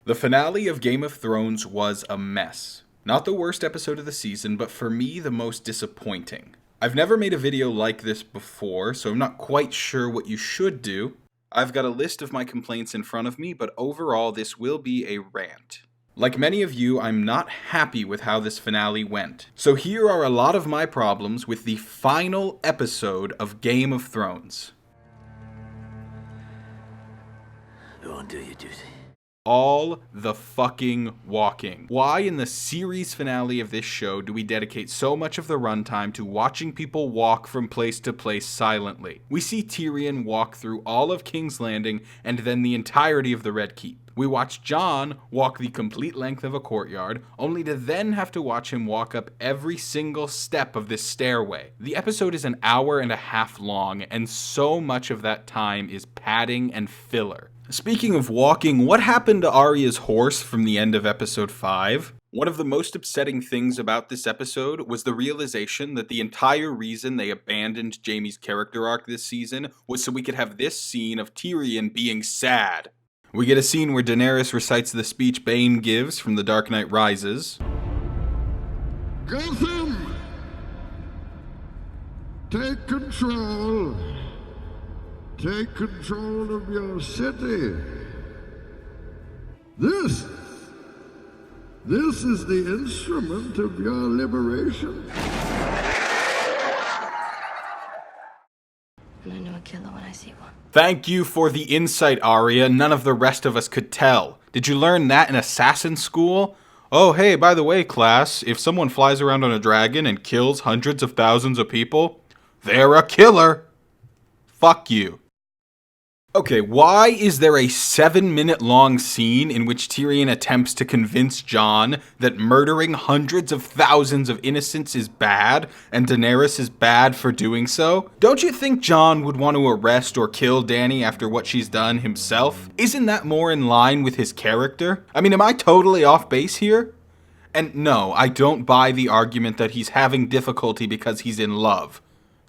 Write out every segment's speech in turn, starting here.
The finale of Game of Thrones was a mess. Not the worst episode of the season, but for me, the most disappointing. I've never made a video like this before, so I'm not quite sure what you should do. I've got a list of my complaints in front of me, but overall, this will be a rant. Like many of you, I'm not happy with how this finale went. So here are a lot of my problems with the final episode of Game of Thrones. Go and do your duty. All the fucking walking. Why in the series finale of this show do we dedicate so much of the runtime to watching people walk from place to place silently? We see Tyrion walk through all of King's Landing and then the entirety of the Red Keep. We watch Jon walk the complete length of a courtyard, only to then have to watch him walk up every single step of this stairway. The episode is an hour and a half long, and so much of that time is padding and filler. Speaking of walking, what happened to Arya's horse from the end of episode 5? One of the most upsetting things about this episode was the realization that the entire reason they abandoned Jaime's character arc this season was so we could have this scene of Tyrion being sad. We get a scene where Daenerys recites the speech Bane gives from The Dark Knight Rises. Gotham! Take control! Take control of your city. This is the instrument of your liberation. And I know a killer when I see one. Thank you for the insight, Arya. None of the rest of us could tell. Did you learn that in assassin school? Oh, hey, by the way, class, if someone flies around on a dragon and kills hundreds of thousands of people, they're a killer. Fuck you. Okay, why is there a 7-minute long scene in which Tyrion attempts to convince Jon that murdering hundreds of thousands of innocents is bad, and Daenerys is bad for doing so? Don't you think Jon would want to arrest or kill Dany after what she's done himself? Isn't that more in line with his character? I mean, am I totally off base here? And no, I don't buy the argument that he's having difficulty because he's in love.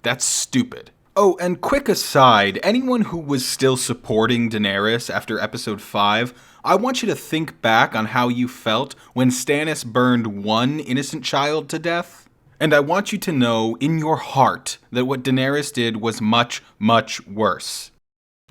That's stupid. Oh, and quick aside, anyone who was still supporting Daenerys after episode 5, I want you to think back on how you felt when Stannis burned one innocent child to death. And I want you to know in your heart that what Daenerys did was much, much worse.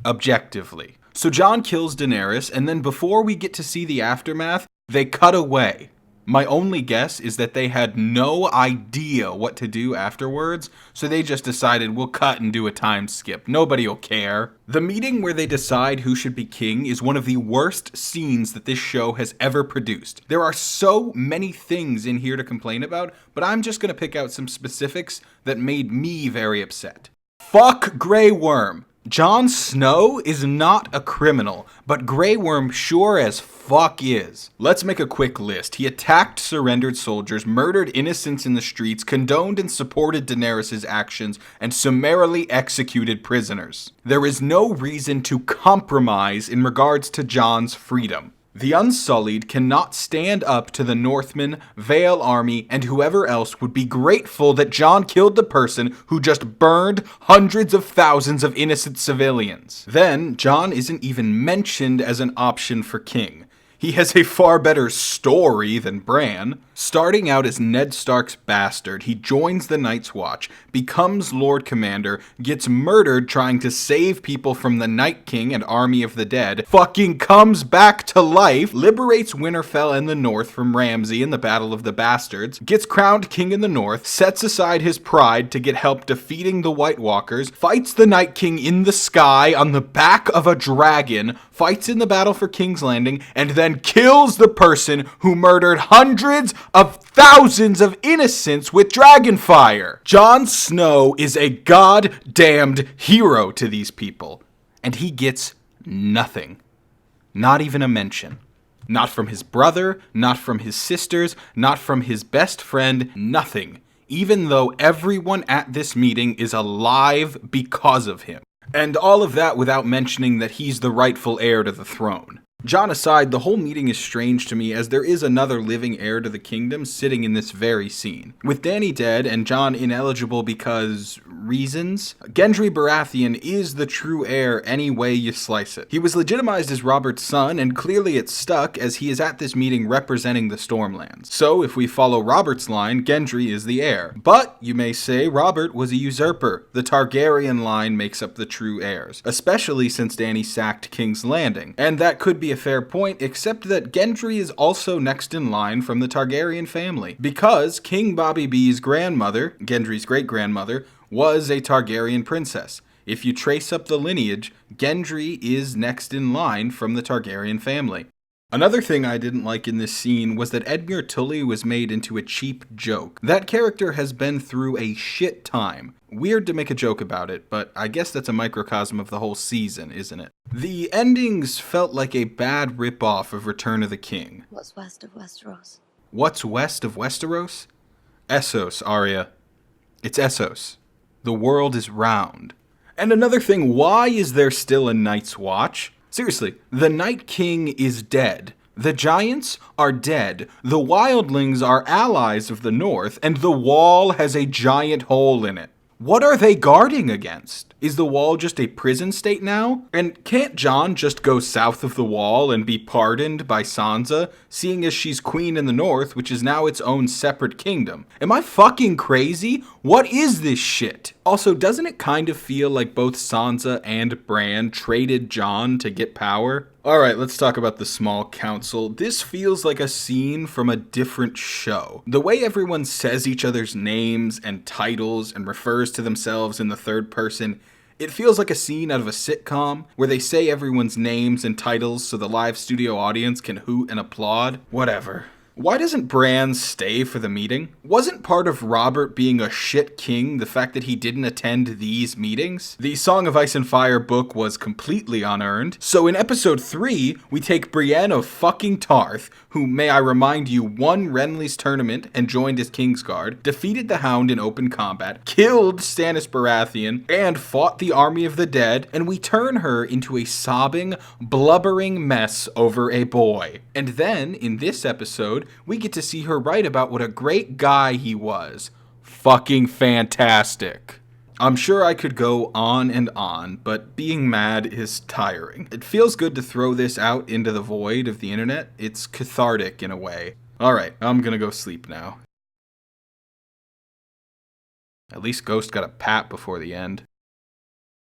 Objectively. So Jon kills Daenerys, and then before we get to see the aftermath, they cut away. My only guess is that they had no idea what to do afterwards, so they just decided we'll cut and do a time skip. Nobody'll care. The meeting where they decide who should be king is one of the worst scenes that this show has ever produced. There are so many things in here to complain about, but I'm just gonna pick out some specifics that made me very upset. Fuck Grey Worm. Jon Snow is not a criminal, but Grey Worm sure as fuck is. Let's make a quick list. He attacked surrendered soldiers, murdered innocents in the streets, condoned and supported Daenerys' actions, and summarily executed prisoners. There is no reason to compromise in regards to Jon's freedom. The Unsullied cannot stand up to the Northmen, Vale Army, and whoever else would be grateful that Jon killed the person who just burned hundreds of thousands of innocent civilians. Then, Jon isn't even mentioned as an option for king. He has a far better story than Bran. Starting out as Ned Stark's bastard, he joins the Night's Watch, becomes Lord Commander, gets murdered trying to save people from the Night King and Army of the Dead, fucking comes back to life, liberates Winterfell and the North from Ramsay in the Battle of the Bastards, gets crowned king in the North, sets aside his pride to get help defeating the White Walkers, fights the Night King in the sky on the back of a dragon, fights in the battle for King's Landing, and then kills the person who murdered hundreds of thousands of innocents with dragonfire. Jon Snow is a goddamned hero to these people, and he gets nothing. Not even a mention. Not from his brother, not from his sisters, not from his best friend, nothing. Even though everyone at this meeting is alive because of him. And all of that without mentioning that he's the rightful heir to the throne. Jon aside, the whole meeting is strange to me as there is another living heir to the kingdom sitting in this very scene. With Dany dead and Jon ineligible because reasons, Gendry Baratheon is the true heir any way you slice it. He was legitimized as Robert's son, and clearly it's stuck as he is at this meeting representing the Stormlands. So if we follow Robert's line, Gendry is the heir. But, you may say, Robert was a usurper. The Targaryen line makes up the true heirs, especially since Dany sacked King's Landing. And that could be a fair point, except that Gendry is also next in line from the Targaryen family, because King Bobby B's grandmother, Gendry's great-grandmother, was a Targaryen princess. If you trace up the lineage, Gendry is next in line from the Targaryen family. Another thing I didn't like in this scene was that Edmure Tully was made into a cheap joke. That character has been through a shit time. Weird to make a joke about it, but I guess that's a microcosm of the whole season, isn't it? The endings felt like a bad ripoff of Return of the King. What's west of Westeros? What's west of Westeros? Essos, Arya. It's Essos. The world is round. And another thing, why is there still a Night's Watch? Seriously, the Night King is dead. The Giants are dead. The Wildlings are allies of the North, and the Wall has a giant hole in it. What are they guarding against? Is the Wall just a prison state now? And can't Jon just go south of the Wall and be pardoned by Sansa, seeing as she's queen in the North, which is now its own separate kingdom? Am I fucking crazy? What is this shit? Also, doesn't it kind of feel like both Sansa and Bran traded Jon to get power? Alright, let's talk about the small council. This feels like a scene from a different show. The way everyone says each other's names and titles and refers to themselves in the third person, it feels like a scene out of a sitcom where they say everyone's names and titles so the live studio audience can hoot and applaud. Whatever. Why doesn't Bran stay for the meeting? Wasn't part of Robert being a shit king the fact that he didn't attend these meetings? The Song of Ice and Fire book was completely unearned. So in episode 3, we take Brienne of fucking Tarth, who, may I remind you, won Renly's tournament and joined as Kingsguard, defeated the Hound in open combat, killed Stannis Baratheon, and fought the army of the dead, and we turn her into a sobbing, blubbering mess over a boy. And then, in this episode, we get to see her write about what a great guy he was. Fucking fantastic. I'm sure I could go on and on, but being mad is tiring. It feels good to throw this out into the void of the internet. It's cathartic in a way. Alright, I'm gonna go sleep now. At least Ghost got a pat before the end.